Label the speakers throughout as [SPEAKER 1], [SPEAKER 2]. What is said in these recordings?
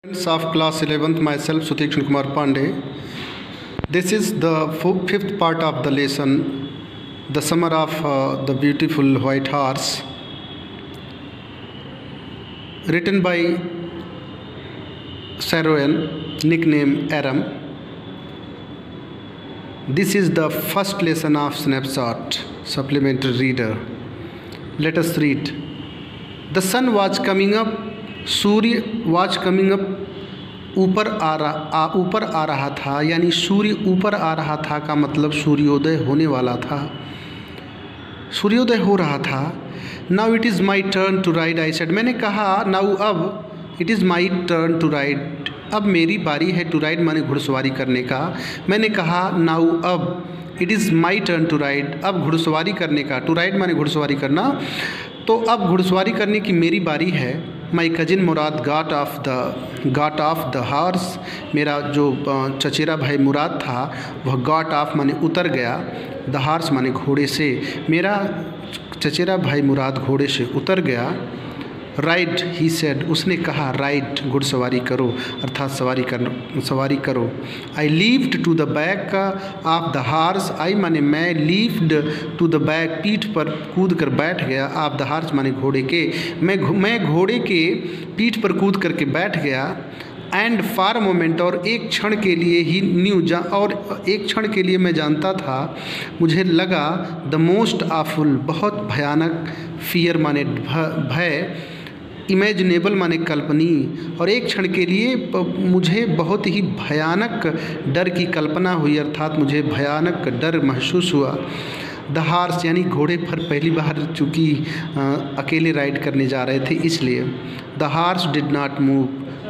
[SPEAKER 1] Students of class 11th, myself Sutikshan Kumar Pandey. This is the fifth part of the lesson, the summer of the beautiful white horse, written by Saroyan, nickname Aram. This is the first lesson of snapshot, supplementary reader. Let us read. The sun was coming up. Surya was coming up ऊपर आ रहा था, यानी सूर्य ऊपर आ रहा था का मतलब सूर्योदय होने वाला था, सूर्योदय हो रहा था। Now it is my turn to ride, I said, मैंने कहा नाउ अब it is my turn to ride, अब मेरी बारी है, टू राइड माने घुड़सवारी करने का। मैंने कहा नाउ अब it is my turn to ride, अब घुड़सवारी करने का, टू राइड माने घुड़सवारी करना, तो अब घुड़सवारी करने की मेरी बारी है। माई cousin Murad got off the horse, मेरा जो चचेरा भाई मुराद था वह गॉट ऑफ माने उतर गया, द हॉर्स माने घोड़े से, मेरा चचेरा भाई मुराद घोड़े से उतर गया। राइड ही सेड, उसने कहा राइड घुड़सवारी करो, अर्थात सवारी करो। I leaped to the back of the horse, I माने मैं, लीव्ड टू द बैक पीठ पर कूद कर बैठ गया, ऑफ द हॉर्स माने घोड़े के, मैं घोड़े के पीठ पर कूद करके बैठ गया। एंड फॉर मोमेंट, और एक क्षण के लिए ही और एक क्षण के लिए मैं जानता था, मुझे लगा द मोस्ट ऑफुल, बहुत भयानक, फियर माने भय, इमेजिनेबल माने कल्पनीय, और एक क्षण के लिए मुझे बहुत ही भयानक डर की कल्पना हुई, अर्थात मुझे भयानक डर महसूस हुआ। द हॉर्स यानी घोड़े पर पहली बार चूँकि अकेले राइड करने जा रहे थे इसलिए। The horse did not move,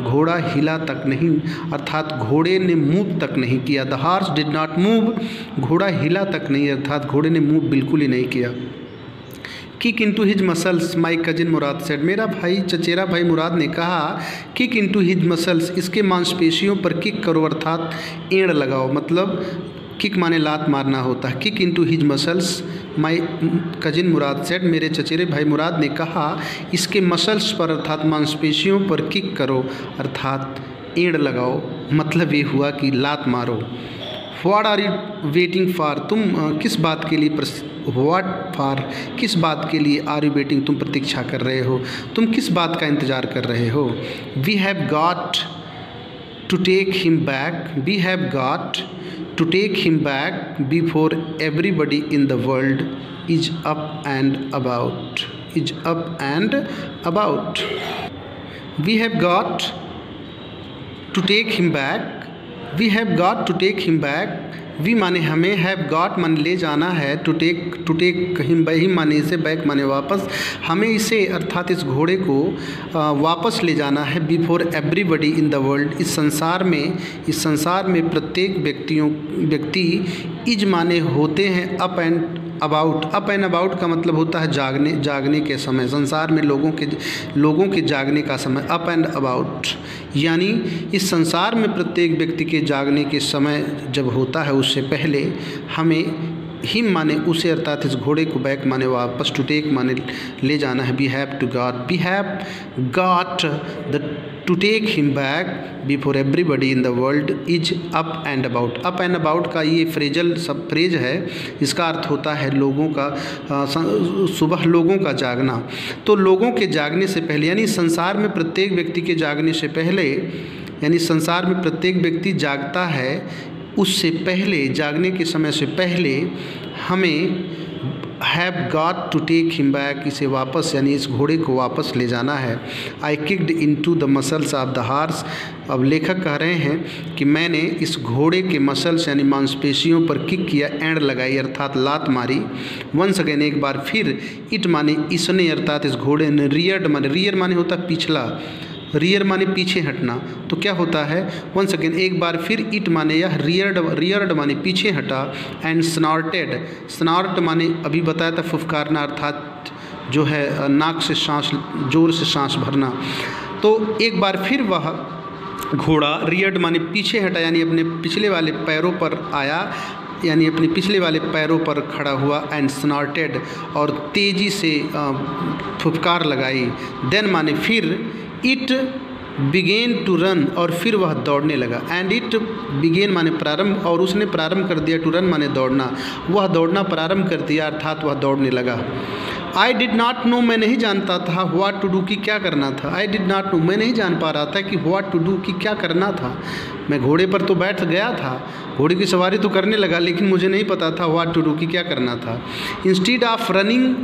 [SPEAKER 1] घोड़ा हिला तक नहीं, अर्थात घोड़े ने मूव तक नहीं किया। The horse did not move, घोड़ा हिला तक नहीं, अर्थात घोड़े ने मूव बिल्कुल ही नहीं किया। किक इंटू हिज मसल्स, माई कजिन मुराद सेड, मेरा भाई चचेरा भाई मुराद ने कहा किक इंटू हिज मसल्स, इसके मांसपेशियों पर किक करो, अर्थात एड़ लगाओ, मतलब किक माने लात मारना होता है। किक इंटू हिज मसल्स, माई कजिन मुराद सेड, मेरे चचेरे भाई मुराद ने कहा इसके मसल्स पर, अर्थात मांसपेशियों पर किक करो, अर्थात एड़ लगाओ, मतलब ये हुआ कि लात मारो। What are you waiting for, तुम किस बात के लिए किस बात के लिए आर यू वेटिंग, तुम प्रतीक्षा कर रहे हो, तुम किस बात का इंतज़ार कर रहे हो। We have got to take him back, we have got to take him back before everybody in the world is up and about, is up and about. We have got to take him back, we have got to take him back, we माने हमें, have got माने ले जाना है, to take him माने इसे, back माने वापस, हमें इसे अर्थात इस घोड़े को वापस ले जाना है। Before everybody in the world, इस संसार में प्रत्येक व्यक्ति, इज माने होते हैं up and about, up and about का मतलब होता है जागने के समय, संसार में लोगों के जागने का समय, अप एंड अबाउट, यानी इस संसार में प्रत्येक व्यक्ति के जागने के समय जब होता है उससे पहले हमें, हिम माने उसे, अर्थात इस घोड़े को, बैक माने वापस, टू टेक माने ले जाना है। We have got to take him back before everybody in the world is up and about. Up and about का ये फ्रेज है, इसका अर्थ होता है लोगों का सुबह लोगों का जागना। तो लोगों के जागने से पहले, यानी संसार में प्रत्येक व्यक्ति के जागने से पहले, यानी संसार में प्रत्येक व्यक्ति जागता है, उससे पहले, जागने के समय से पहले हमें have got to take him back, इसे वापस, यानी इस घोड़े को वापस ले जाना है। I kicked into the muscles of the horse, अब लेखक कह रहे हैं कि मैंने इस घोड़े के मसल्स यानी मांसपेशियों पर किक किया, एंड लगाई, अर्थात लात मारी। वंस अगेन, एक बार फिर, इट माने इसने, अर्थात इस घोड़े ने, रियर माने होता है रियर माने पीछे हटना, तो क्या होता है, वंस अगेन एक बार फिर, इट माने यह, रियर्ड माने पीछे हटा, एंड स्नॉर्ट माने अभी बताया था फुफकारना, अर्थात जो है नाक से सांस, जोर से सांस भरना। तो एक बार फिर वह घोड़ा रियर्ड माने पीछे हटा, यानी अपने पिछले वाले पैरों पर आया, यानी अपने पिछले वाले पैरों पर खड़ा हुआ, एंड स्नॉर्टेड, और तेज़ी से फुफकार लगाई। देन माने फिर, इट बिगेन टू रन, और फिर वह दौड़ने लगा। एंड इट बिगेन माने प्रारंभ, और उसने प्रारंभ कर दिया, टू रन माने दौड़ना, वह दौड़ना प्रारंभ कर दिया अर्थात वह दौड़ने लगा। आई डिड नॉट नो, मैं नहीं जानता था, व्हाट टू डू की क्या करना था। आई डिड नॉट नो, मैं नहीं जान पा रहा था कि व्हाट टू डू की क्या करना था। मैं घोड़े पर तो बैठ गया था, घोड़े की सवारी तो करने लगा, लेकिन मुझे नहीं पता था व्हाट टू डू की क्या करना था। Instead of running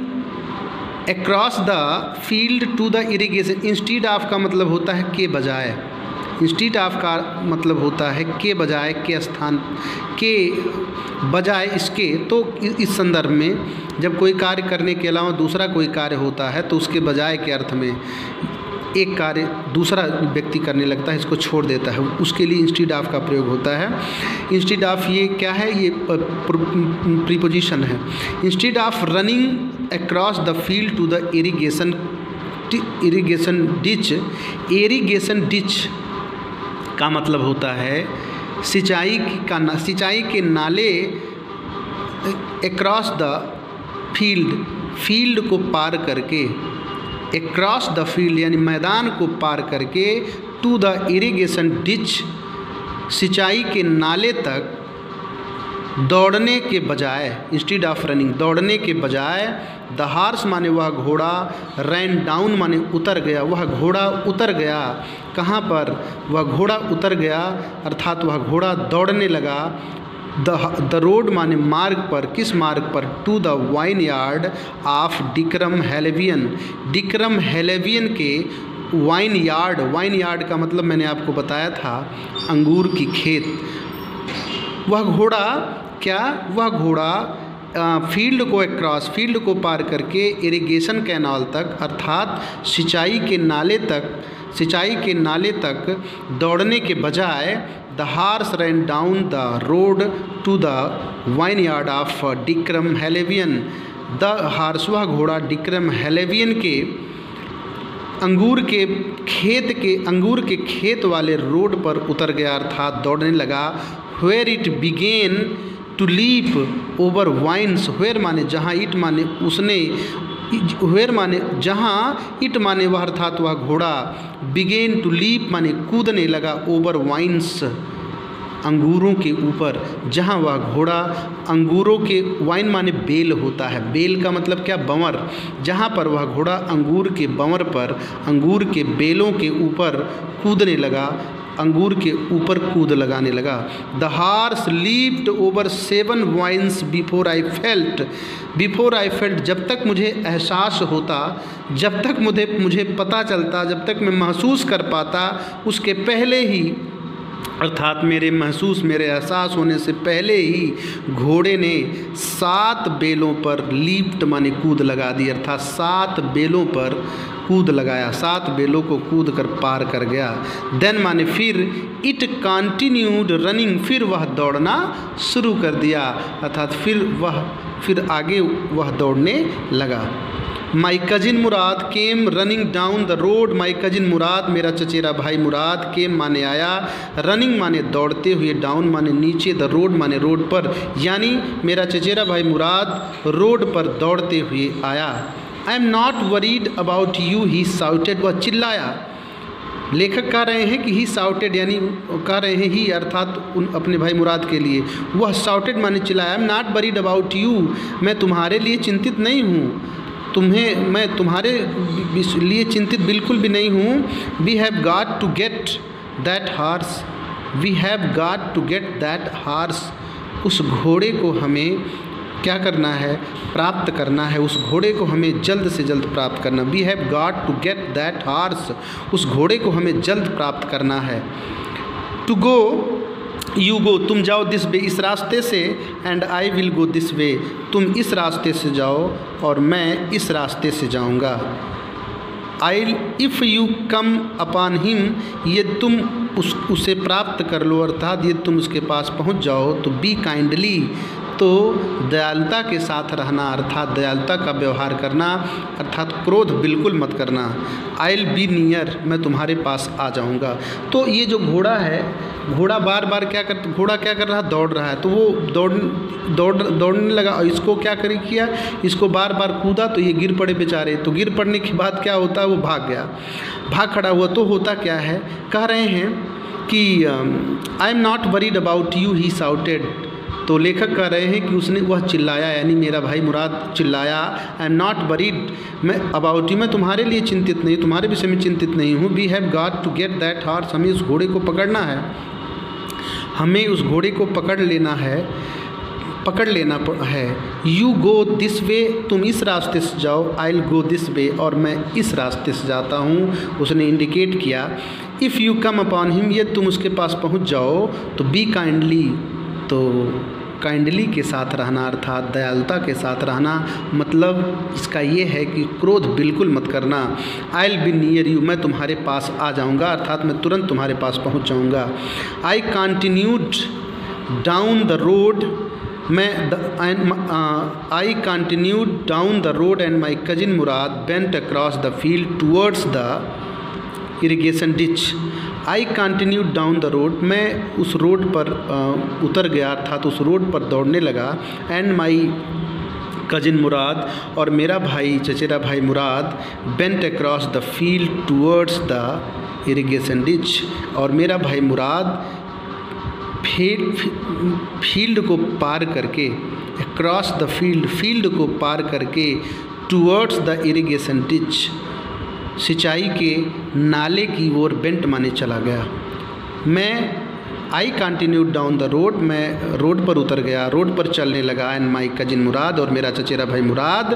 [SPEAKER 1] across the field to the irrigation, instead of का मतलब होता है के बजाय, इंस्टीड ऑफ का मतलब होता है के बजाय, के स्थान, के बजाय इसके। तो इस संदर्भ में जब कोई कार्य करने के अलावा दूसरा कोई कार्य होता है तो उसके बजाय के अर्थ में एक कार्य दूसरा व्यक्ति करने लगता है, इसको छोड़ देता है, उसके लिए इंस्टीड ऑफ का प्रयोग होता है। इंस्टीड ऑफ ये क्या है, ये प्रीपोजिशन है। Instead of running across the field to the irrigation ditch, irrigation ditch का मतलब होता है सिंचाई के नाले, अक्रॉस द फील्ड, फील्ड को पार करके, अक्रॉस द फील्ड यानी मैदान को पार करके, टू द इरिगेशन डिच सिंचाई के नाले तक दौड़ने के बजाय, इंस्टीड ऑफ रनिंग दौड़ने के बजाय, द हार्स माने वह घोड़ा, रैन डाउन माने उतर गया, वह घोड़ा उतर गया। कहाँ पर? वह घोड़ा उतर गया अर्थात वह घोड़ा दौड़ने लगा। द रोड माने मार्ग पर, किस मार्ग पर? To the vineyard of Dikram Halevian, Dikram Halevian के वाइन यार्ड, वाइन यार्ड का मतलब मैंने आपको बताया था अंगूर की खेत। वह घोड़ा क्या? वह घोड़ा फील्ड को अक्रॉस, फील्ड को पार करके इरिगेशन कैनाल तक अर्थात सिंचाई के नाले तक, सिंचाई के नाले तक दौड़ने के बजाय, the horse ran down the road to the vineyard of Dikram Halevian, the horse वह घोड़ा डिक्रम हैलेवियन के अंगूर के खेत वाले रोड पर उतर गया अर्थात दौड़ने लगा। Where it began to leap over vines, where माने जहाँ, इट माने उसने, व्हेयर माने जहाँ, इट माने वह अर्थात वह घोड़ा, बिगेन टू लीप माने कूदने लगा, ओवर वाइन्स अंगूरों के ऊपर, जहाँ वह घोड़ा अंगूरों के, वाइन माने बेल होता है, बेल का मतलब क्या? बंवर, जहाँ पर वह घोड़ा अंगूर के बंवर पर, अंगूर के बेलों के ऊपर कूदने लगा, अंगूर के ऊपर कूद लगाने लगा। The horse leaped over 7 vines before I felt, जब तक मुझे एहसास होता, जब तक मुझे पता चलता, जब तक मैं महसूस कर पाता, उसके पहले ही अर्थात मेरे एहसास होने से पहले ही घोड़े ने 7 बेलों पर, लीप्ट माने कूद लगा दी अर्थात 7 बेलों पर कूद लगाया, 7 बेलों को कूद कर पार कर गया। देन माने फिर, इट कंटिन्यूड रनिंग, फिर वह दौड़ना शुरू कर दिया अर्थात फिर आगे वह दौड़ने लगा। My cousin Murad came running down the road, my cousin Murad मेरा चचेरा भाई मुराद, केम माने आया, रनिंग माने दौड़ते हुए, डाउन माने नीचे, द रोड माने रोड पर, यानी मेरा चचेरा भाई मुराद रोड पर दौड़ते हुए आया। I am not worried about you he shouted, वह चिल्लाया। लेखक कह रहे हैं कि ही साउटेड यानी कह रहे हैं ही अर्थात अपने भाई मुराद के लिए, वह साउटेड माने चिल्लाया। I am not worried about you, मैं तुम्हारे लिए चिंतित नहीं हूँ, मैं तुम्हारे लिए चिंतित बिल्कुल भी नहीं हूँ। We have got to get that horse, we have got to get that horse, उस घोड़े को हमें क्या करना है? प्राप्त करना है, उस घोड़े को हमें जल्द से जल्द प्राप्त करना। We have got to get that horse, उस घोड़े को हमें जल्द प्राप्त करना है। टू गो, यू गो, तुम जाओ दिस वे, इस रास्ते से, and I will go this way, तुम इस रास्ते से जाओ और मैं इस रास्ते से जाऊंगा। आई if you come upon him, ये तुम उसे प्राप्त कर लो अर्थात ये तुम उसके पास पहुंच जाओ, तो बी काइंडली, तो दयालुता के साथ रहना अर्थात दयालुता का व्यवहार करना अर्थात क्रोध बिल्कुल मत करना। आई विल बी नियर, मैं तुम्हारे पास आ जाऊंगा। तो ये जो घोड़ा है घोड़ा बार बार घोड़ा क्या कर रहा है, दौड़ रहा है, तो वो दौड़ने लगा और इसको क्या किया, इसको बार बार कूदा तो ये गिर पड़े बेचारे। तो गिर पड़ने के बाद क्या होता है, वो भाग गया, भाग खड़ा हुआ। तो होता क्या है, कह रहे हैं कि I am not worried about you he shouted. तो लेखक कह रहे हैं कि उसने वह चिल्लाया, यानी मेरा भाई मुराद चिल्लाया, आई एम नॉट वरीड, मैं अबाउट यू, मैं तुम्हारे लिए चिंतित नहीं, तुम्हारे विषय में चिंतित नहीं हूँ। We have got to get that horse, हमें उस घोड़े को पकड़ना है, हमें उस घोड़े को पकड़ लेना है। यू गो दिस वे, तुम इस रास्ते से जाओ, I will go this way, और मैं इस रास्ते से जाता हूँ। उसने इंडिकेट किया। If you come upon him, यदि तुम उसके पास पहुँच जाओ तो बी काइंडली, तो काइंडली के साथ रहना अर्थात दयालुता के साथ रहना, मतलब इसका ये है कि क्रोध बिल्कुल मत करना। I will be near you, मैं तुम्हारे पास आ जाऊँगा, अर्थात मैं तुरंत तुम्हारे पास पहुँच जाऊँगा। I continued down the road, I continued down the road and my cousin Murad bent across the field towards the irrigation ditch. I continued down the road, मैं उस रोड पर उतर गया अर्थात उस रोड पर दौड़ने लगा। and my cousin मुराद, और मेरा भाई चचेरा भाई मुराद, bent across the field towards the irrigation ditch, और मेरा भाई मुराद फील्ड को पार करके, अक्रॉस द फील्ड को पार करके, टूवर्ड्स द इरिगेशन डिच, सिंचाई के नाले की ओर बेंट माने चला गया। मैं I continued down the road, मैं रोड पर उतर गया, रोड पर चलने लगा। एंड माई कजिन मुराद, और मेरा चचेरा भाई मुराद,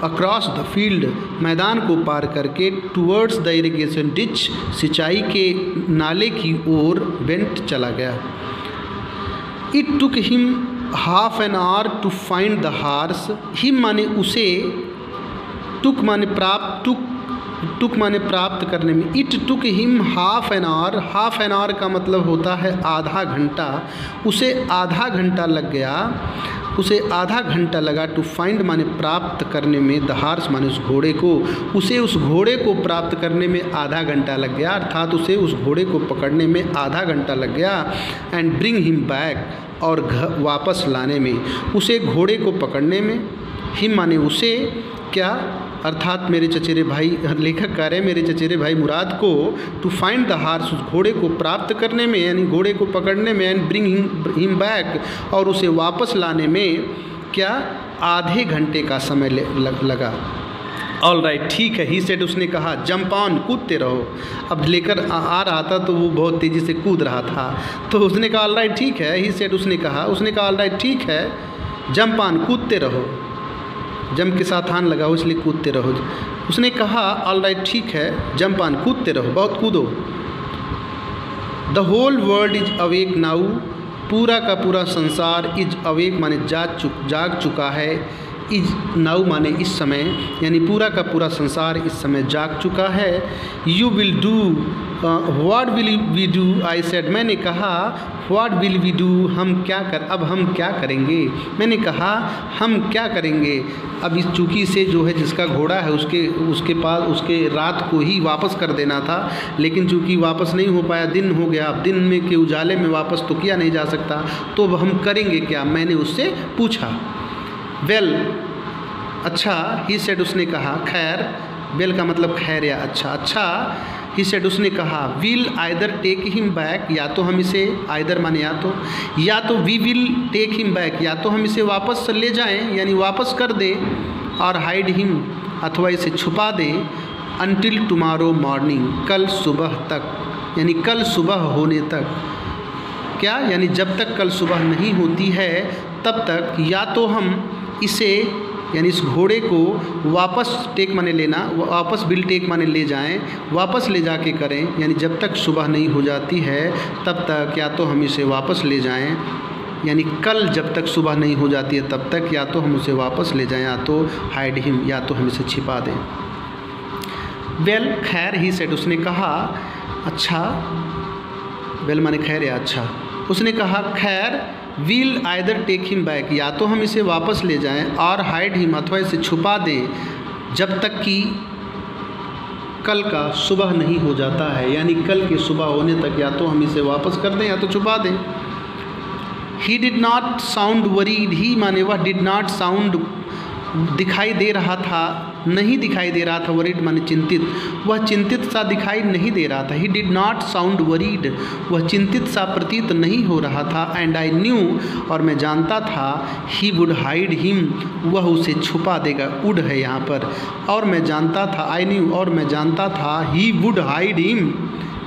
[SPEAKER 1] अक्रॉस द फील्ड, मैदान को पार करके, टूवर्ड्स द इरिगेशन डिच, सिंचाई के नाले की ओर बेंट चला गया। It took him half an hour to find the horse, him माने उसे, टुक माने प्राप्त, टुक माने प्राप्त करने में। It took him half an our, half an our का मतलब होता है आधा घंटा, उसे आधा घंटा लग गया, उसे आधा घंटा लगा। टू फाइंड माने प्राप्त करने में, द हार्स माने उस घोड़े को, उसे उस घोड़े को प्राप्त करने में आधा घंटा लग गया, अर्थात उसे उस घोड़े को पकड़ने में आधा घंटा लग गया। एंड ब्रिंग हिम बैक, और वापस लाने में, उसे घोड़े को पकड़ने में, हिम माने उसे, क्या अर्थात मेरे चचेरे भाई, लेखक कह रहे हैं मेरे चचेरे भाई मुराद को, टू फाइंड द हार्स, उस घोड़े को प्राप्त करने में, यानी घोड़े को पकड़ने में। एंड ब्रिंग हिम बैक, और उसे वापस लाने में क्या आधे घंटे का समय लगा। ऑल राइट, ठीक है, ही सेड, उसने कहा। जंप ऑन, कूदते रहो। अब लेकर आ रहा था तो वो बहुत तेज़ी से कूद रहा था, तो उसने कहा ऑल राइट ठीक है, ही सेड, उसने कहा ऑल राइट ठीक है, जंप ऑन, कूदते रहो, जंप के साथ आन लगा हो इसलिए कूदते रहो। उसने कहा ऑल राइट ठीक है, जंप ऑन, कूदते रहो, बहुत कूदो। The whole world is awake now, पूरा का पूरा संसार, इज अवेक माने जाग चुका है, इज नाउ माने इस समय, यानी पूरा का पूरा संसार इस समय जाग चुका है। You will do, what will we do, I said, मैंने कहा, व्हाट विल वी डू, अब हम क्या करेंगे, मैंने कहा हम क्या करेंगे। अब इस चूकी से जो है जिसका घोड़ा है उसके पास उसके रात को ही वापस कर देना था, लेकिन चूँकि वापस नहीं हो पाया, दिन हो गया, अब दिन में के उजाले में वापस तो किया नहीं जा सकता, तो अब हम करेंगे क्या, मैंने उससे पूछा। वेल, अच्छा, ही सेड, उसने कहा, खैर, वेल का मतलब खैर या अच्छा, ही सेड, उसने कहा, will either take him back, या तो हम इसे, आइदर माने या तो we will take him back, या तो हम इसे वापस ले जाएं, यानी वापस कर दे, और हाइड हिम, अथवा इसे छुपा दें, अनटिल टुमारो मॉर्निंग, कल सुबह तक, यानी कल सुबह होने तक, क्या, यानी जब तक कल सुबह नहीं होती है तब तक, या तो हम इसे, यानी इस घोड़े को वापस, टेक माने लेना, वापस विल टेक माने ले जाएं, वापस ले जाके करें, यानी जब तक सुबह नहीं हो जाती है तब तक, या तो हम इसे वापस ले जाएं, यानी कल जब तक सुबह नहीं हो जाती है तब तक, या तो हम उसे वापस ले जाएं, या तो हाइड हिम, या तो हम इसे छिपा दें। वेल, खैर, ही सेड, उसने कहा, अच्छा, वेल माने खैर या अच्छा, उसने कहा, खैर, will either take him back, या तो हम इसे वापस ले जाएं, और हाइड हिम, अथवा इसे छुपा दें, जब तक कि कल का सुबह नहीं हो जाता है, यानी कल के सुबह होने तक या तो हम इसे वापस कर दें या तो छुपा दें। He did not sound worried, he माने वह, डिड नॉट साउंड दिखाई दे रहा था, नहीं दिखाई दे रहा था, वरीड माने चिंतित, वह चिंतित सा दिखाई नहीं दे रहा था। ही डिड नॉट साउंड वरीड, वह चिंतित सा प्रतीत नहीं हो रहा था। एंड आई न्यू, और मैं जानता था, ही वुड हाइड हिम, वह उसे छुपा देगा, वुड है यहाँ पर, और मैं जानता था, आई न्यू, और मैं जानता था, ही वुड हाइड हिम,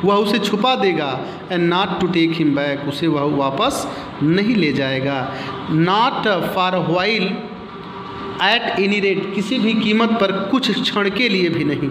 [SPEAKER 1] वह उसे छुपा देगा। And not to take him back, उसे वह वापस नहीं ले जाएगा। Not for while, at any rate, किसी भी कीमत पर, कुछ क्षण के लिए भी नहीं।